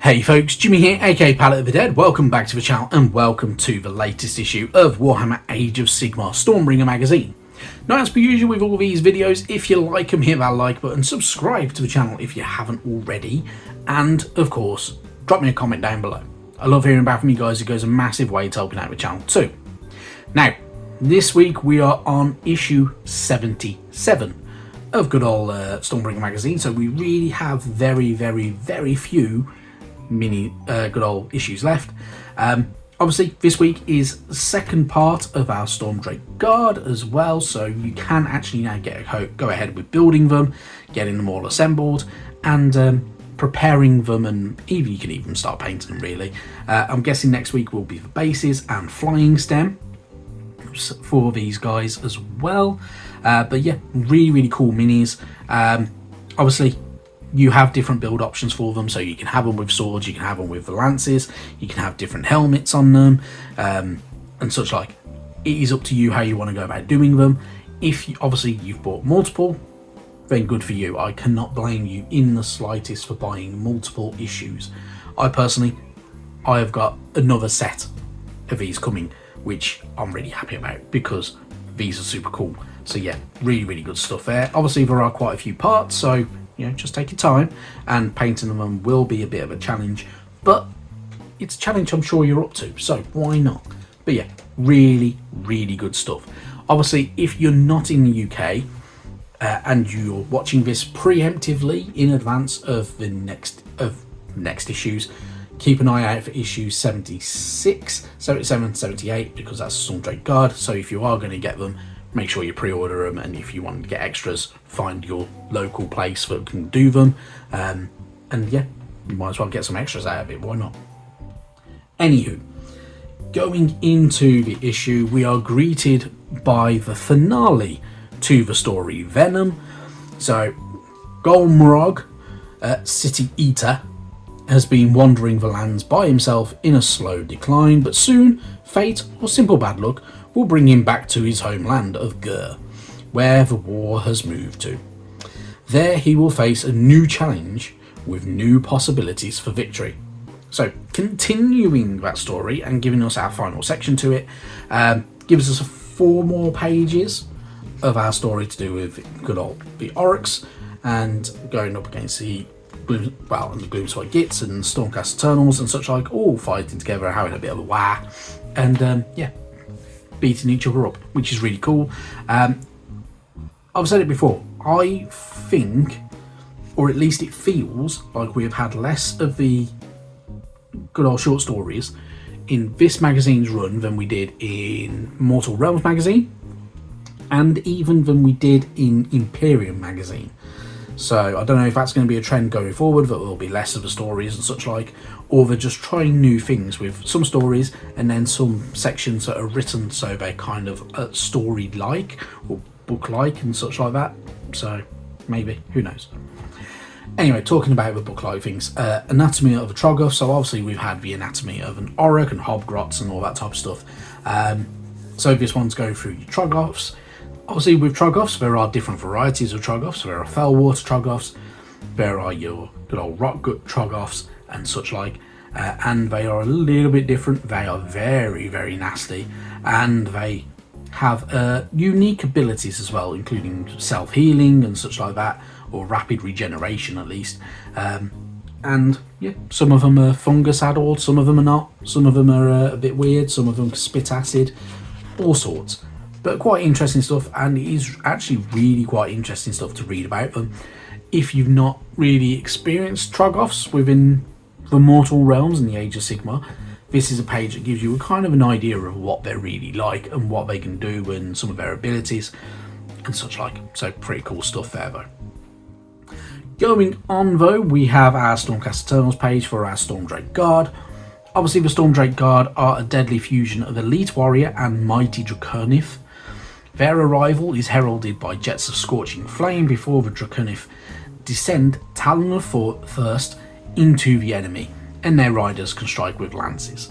Hey folks, Jimmy here, aka Palette of the Dead. Welcome back to the channel and welcome to the latest issue of Warhammer Age of Sigmar Stormbringer magazine. Now, as per usual with all these videos, if you like them, hit that like button, subscribe to the channel if you haven't already, and of course, drop me a comment down below. I love hearing back from you guys. It goes a massive way to helping out the channel too. Now, this week we are on issue 77 of good old Stormbringer magazine, so we really have very few mini good old issues left. Obviously this week is the second part of our Stormdrake Guard as well, so you can actually now go ahead with building them, getting them all assembled, and preparing them, and you can even start painting them really. I'm guessing next week will be the bases and flying stem for these guys as well. But yeah, really cool minis. Obviously you have different build options for them, so you can have them with swords, you can have them with the lances, you can have different helmets on them, and such like. It is up to you how you want to go about doing them. If obviously you've bought multiple, then good for you. I cannot blame you in the slightest for buying multiple issues. I have got another set of these coming, which I'm really happy about because these are super cool. So yeah, really good stuff there. Obviously there are quite a few parts, so just take your time, and painting them will be a bit of a challenge, but it's a challenge I'm sure you're up to, so why not? But yeah, really good stuff. Obviously, if you're not in the UK and you're watching this preemptively in advance of the next issues, keep an eye out for issues 76, 77, 78, because that's Stormdrake Guard. So if you are going to get them, make sure you pre-order them, and if you want to get extras, find your local place that can do them, and yeah, you might as well get some extras out of it, why not? Anywho, going into the issue, we are greeted by the finale to the story, Venom. So Golmrog, City Eater, has been wandering the lands by himself in a slow decline, but soon fate or simple bad luck will bring him back to his homeland of Gur, where the war has moved to. There he will face a new challenge with new possibilities for victory. So continuing that story and giving us our final section to it, gives us 4 more pages of our story to do with good old the Oryx, and going up against the Gloomsword Gits and Stormcast Eternals and such like, all fighting together, having a bit of a wah, and yeah, beating each other up, which is really cool. I've said it before, I think, or at least it feels like we have had less of the good old short stories in this magazine's run than we did in Mortal Realms magazine, and even than we did in Imperium magazine. So I don't know if that's going to be a trend going forward, that there'll be less of the stories and such like, or they're just trying new things with some stories and then some sections that are written so they're kind of story-like or book-like and such like that. So maybe, who knows. Anyway, talking about the book-like things, anatomy of a Troggoth. So obviously we've had the anatomy of an Orruk and Hobgrots and all that type of stuff. So this one's going through your Troggoths. Obviously with Troggoths, there are different varieties of Troggoths. There are Fellwater Troggoths, there are your good old Rockgut Troggoths and such like, and they are a little bit different. They are very nasty, and they have unique abilities as well, including self-healing and such like that, or rapid regeneration at least. And yeah, some of them are fungus addled, some of them are not, some of them are a bit weird, some of them spit acid, all sorts. But quite interesting stuff, and it is actually really quite interesting stuff to read about them. If you've not really experienced Troggoths within the Mortal Realms and the Age of Sigmar, this is a page that gives you a kind of an idea of what they're really like and what they can do and some of their abilities and such like. So pretty cool stuff there though. Going on though, we have our Stormcast Eternals page for our Stormdrake Guard. Obviously the Stormdrake Guard are a deadly fusion of Elite Warrior and Mighty Draconith. Their arrival is heralded by jets of scorching flame before the Draconith descend Talon of Thirst into the enemy, and their riders can strike with lances.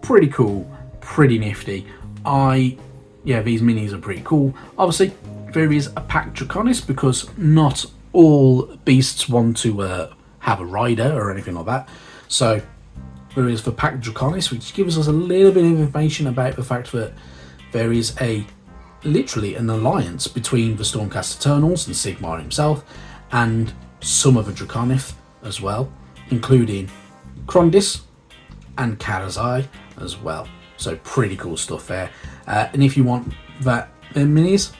Pretty cool, pretty nifty. These minis are pretty cool. Obviously, there is a pack Draconis because not all beasts want to have a rider or anything like that. So there is for Pack Draconis, which gives us a little bit of information about the fact that there is literally an alliance between the Stormcast Eternals and Sigmar himself, and some of the Draconith as well, including Krondis and Karazai as well. So pretty cool stuff there. And if you want that minis,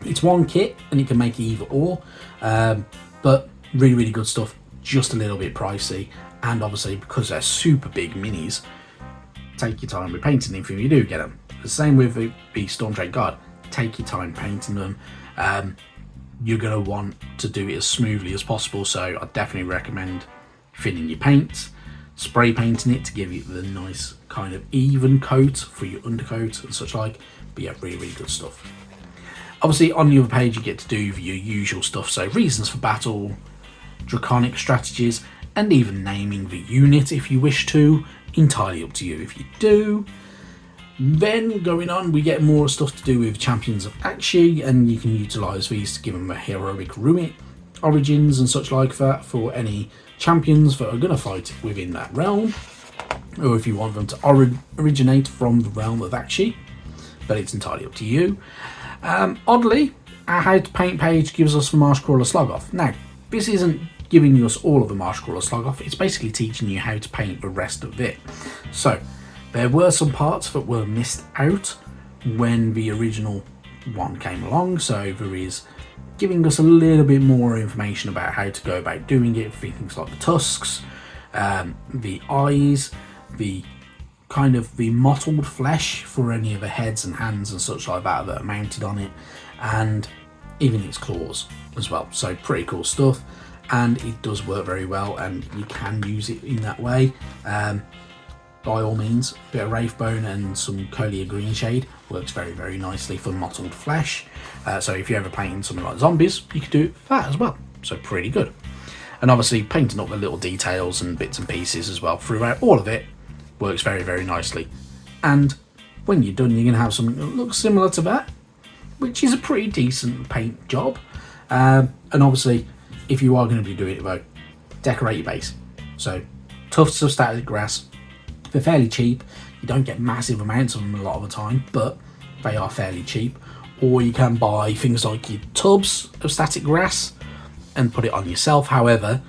it's one kit and you can make it either or, but really good stuff, just a little bit pricey. And obviously, because they're super big minis, take your time with painting them if you do get them. The same with the Stormdrake Guard, take your time painting them. You're going to want to do it as smoothly as possible, so I definitely recommend thinning your paint, spray painting it to give you the nice kind of even coat for your undercoat and such like. But yeah, really good stuff. Obviously on the other page you get to do your usual stuff, so reasons for battle, draconic strategies, and even naming the unit if you wish to. Entirely up to you if you do. Then going on, we get more stuff to do with Champions of Akshi, and you can utilise these to give them a heroic origins and such like that for any champions that are going to fight within that realm, or if you want them to originate from the realm of Akshi, but it's entirely up to you. Oddly, our How to Paint page gives us the Marshcrawler Sloggoth. Now, this isn't giving us all of the Marshcrawler Sloggoth, it's basically teaching you how to paint the rest of it. So, there were some parts that were missed out when the original one came along, so there is giving us a little bit more information about how to go about doing it, things like the tusks, the eyes, the kind of the mottled flesh for any of the heads and hands and such like that that are mounted on it, and even its claws as well. So pretty cool stuff, and it does work very well, and you can use it in that way. By all means, a bit of Wraithbone and some Colia Green Shade works very nicely for mottled flesh. So if you're ever painting something like zombies, you could do that as well. So pretty good. And obviously painting up the little details and bits and pieces as well throughout all of it works very nicely. And when you're done, you're going to have something that looks similar to that, which is a pretty decent paint job. And obviously, if you are going to be doing it though, decorate your base. So tufts of static grass. They're fairly cheap. You don't get massive amounts of them a lot of the time, but they are fairly cheap. Or you can buy things like your tubs of static grass and put it on yourself. However,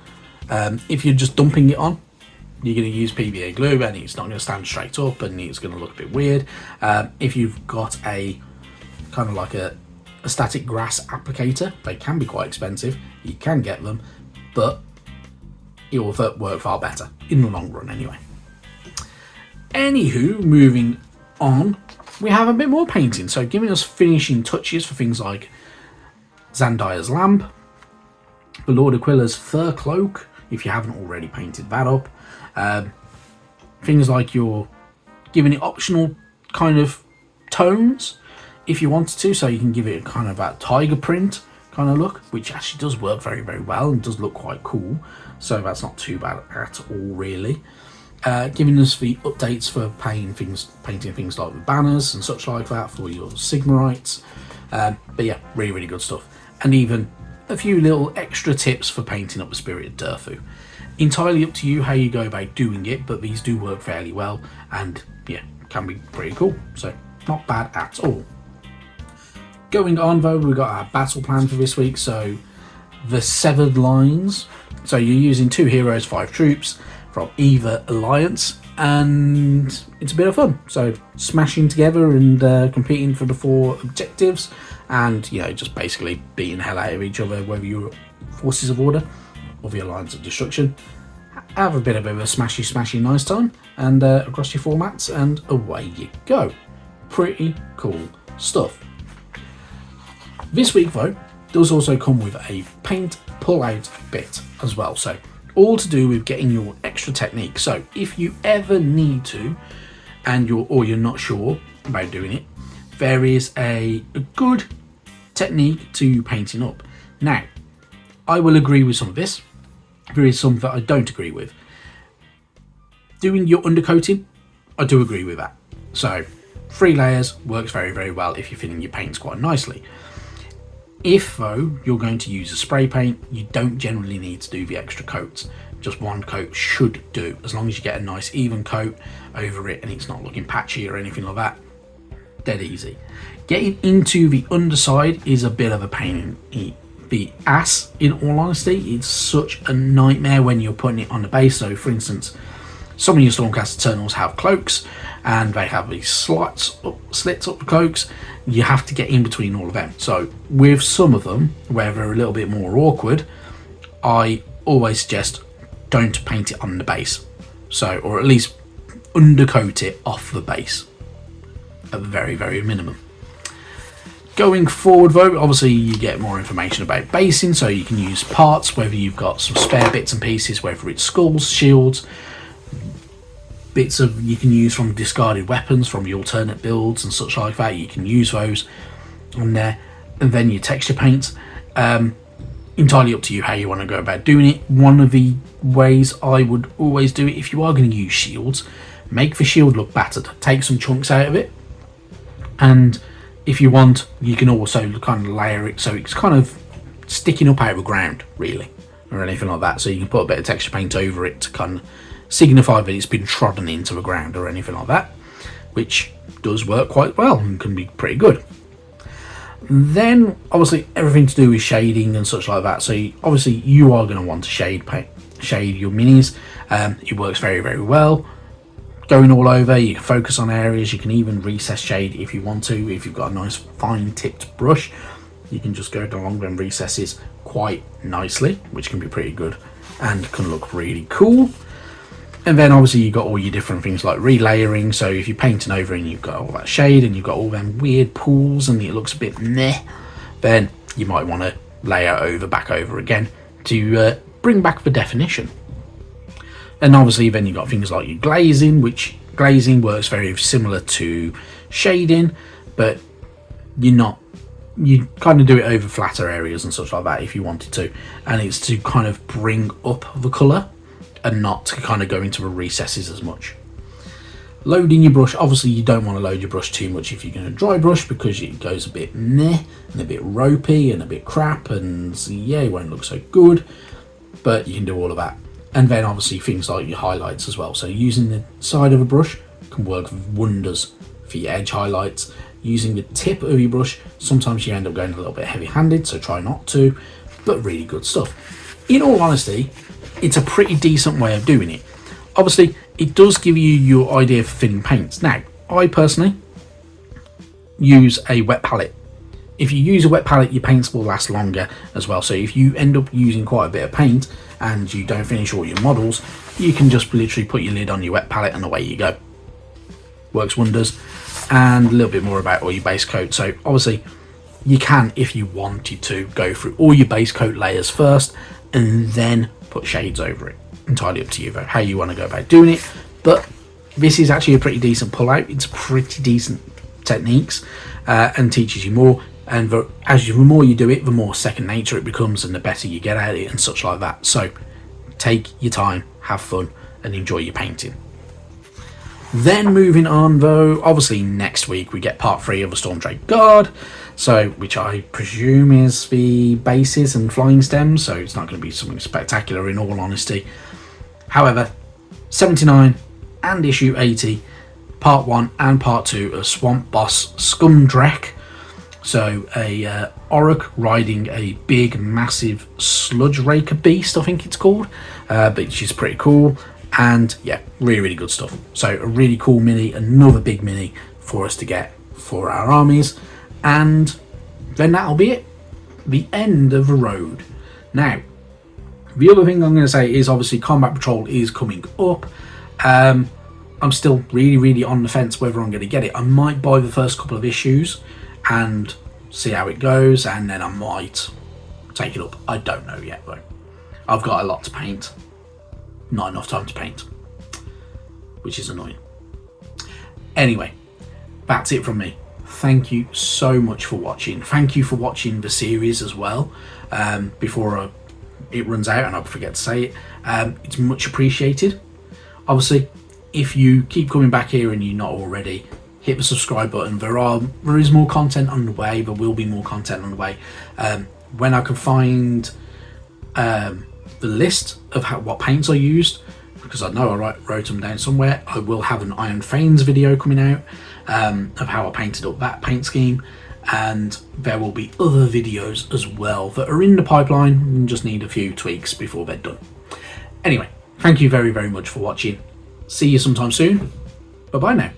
if you're just dumping it on, you're going to use PVA glue and it's not going to stand straight up and it's going to look a bit weird. If you've got a kind of like a static grass applicator, they can be quite expensive. You can get them, but it will work far better in the long run anyway. Anywho, moving on, we have a bit more painting, so giving us finishing touches for things like Zandire's Lamp, the Lord Aquila's Fur Cloak, if you haven't already painted that up. Things like you're giving it optional kind of tones if you wanted to, so you can give it a kind of that tiger print kind of look, which actually does work very well and does look quite cool, so that's not too bad at all really. Giving us the updates for painting things like the banners and such like that for your Sigmarites. But yeah, really good stuff. And even a few little extra tips for painting up the Spirited Durfu. Entirely up to you how you go about doing it, but these do work fairly well and yeah, can be pretty cool. So not bad at all. Going on though, we've got our battle plan for this week. So the Severed Lines. So you're using 2 heroes, 5 troops from either alliance, and it's a bit of fun. So smashing together and competing for the 4 objectives, and you know, just basically beating the hell out of each other, whether you're Forces of Order or the Alliance of Destruction. Have a bit of a smashy nice time, and across your formats, and away you go. Pretty cool stuff. This week though does also come with a paint pull out bit as well, so all to do with getting your extra technique. So if you ever need to, and you're not sure about doing it, there is a good technique to painting up. Now, I will agree with some of this. There is some that I don't agree with. Doing your undercoating, I do agree with that. So 3 layers works very well if you're filling your paints quite nicely. If though you're going to use a spray paint, you don't generally need to do the extra coats. Just one coat should do, as long as you get a nice even coat over it and it's not looking patchy or anything like that. Dead easy. Getting into the underside is a bit of a pain in the ass, in all honesty. It's such a nightmare when you're putting it on the base. So for instance, some of your Stormcast Eternals have cloaks and they have these slits up the cloaks. You have to get in between all of them. So with some of them, where they're a little bit more awkward, I always suggest don't paint it on the base. So, or at least undercoat it off the base at the very, very minimum. Going forward though, obviously you get more information about basing, so you can use parts, whether you've got some spare bits and pieces, whether it's skulls, shields, bits of you can use from discarded weapons from the alternate builds and such like that. You can use those on there. And then your texture paints, entirely up to you how you want to go about doing it. One of the ways I would always do it, if you are going to use shields, make the shield look battered, take some chunks out of it, and if you want, you can also kind of layer it so it's kind of sticking up out of the ground, really, or anything like that. So you can put a bit of texture paint over it to kind of signify that it's been trodden into the ground or anything like that, which does work quite well and can be pretty good. Then obviously everything to do with shading and such like that. So obviously you are going to want to shade your minis. It works very, very well. Going all over, you can focus on areas. You can even recess shade if you want to. If you've got a nice fine tipped brush, you can just go along them recesses quite nicely, which can be pretty good and can look really cool. And then obviously you've got all your different things like relayering. So if you're painting over and you've got all that shade and you've got all them weird pools and it looks a bit meh, then you might want to layer back over again to bring back the definition. And obviously then you've got things like your glazing, which glazing works very similar to shading, but you kind of do it over flatter areas and such like that if you wanted to, and it's to kind of bring up the colour and not to kind of go into the recesses as much. Loading your brush, obviously you don't want to load your brush too much if you're going to dry brush, because it goes a bit meh and a bit ropey and a bit crap, and yeah, it won't look so good, but you can do all of that. And then obviously things like your highlights as well. So using the side of a brush can work wonders for your edge highlights. Using the tip of your brush, sometimes you end up going a little bit heavy-handed, so try not to, but really good stuff. In all honesty, it's a pretty decent way of doing it. Obviously, it does give you your idea for filling paints. Now, I personally use a wet palette. If you use a wet palette, your paints will last longer as well. So if you end up using quite a bit of paint and you don't finish all your models, you can just literally put your lid on your wet palette and away you go. Works wonders. And a little bit more about all your base coat. So obviously you can, if you wanted to, go through all your base coat layers first and then put shades over it. Entirely up to you though, how you want to go about doing it. But this is actually a pretty decent pull out. It's pretty decent techniques and teaches you more. And the more you do it, the more second nature it becomes and the better you get at it and such like that. So take your time, have fun and enjoy your painting. Then moving on though, obviously next week we get part 3 of the Stormdrake Guard, so which I presume is the bases and flying stems, so it's not going to be something spectacular in all honesty. However, 79 and issue 80, part 1 and part 2 of Swamp Boss Stormdrake. So a Orc riding a big massive sludge raker beast, I think it's called, but she's pretty cool. And yeah, really, really good stuff. So a really cool mini, another big mini for us to get for our armies. And then that'll be it. The end of the road. Now, the other thing I'm going to say is obviously Combat Patrol is coming up. I'm still really, really on the fence whether I'm going to get it. I might buy the first couple of issues and see how it goes, and then I might take it up. I don't know yet though. I've got a lot to paint. Not enough time to paint, which is annoying. Anyway, that's it from me. Thank you so much for watching. Thank you for watching the series as well. Before it runs out and I forget to say it, it's much appreciated. Obviously, if you keep coming back here and you're not already, hit the subscribe button. There is more content on the way. There will be more content on the way. When I can find the list of what paints I used, because I know I wrote them down somewhere, I will have an Iron Fanes video coming out of how I painted up that paint scheme, and there will be other videos as well that are in the pipeline and just need a few tweaks before they're done. Anyway, thank you very, very much for watching. See you sometime soon. Bye bye now.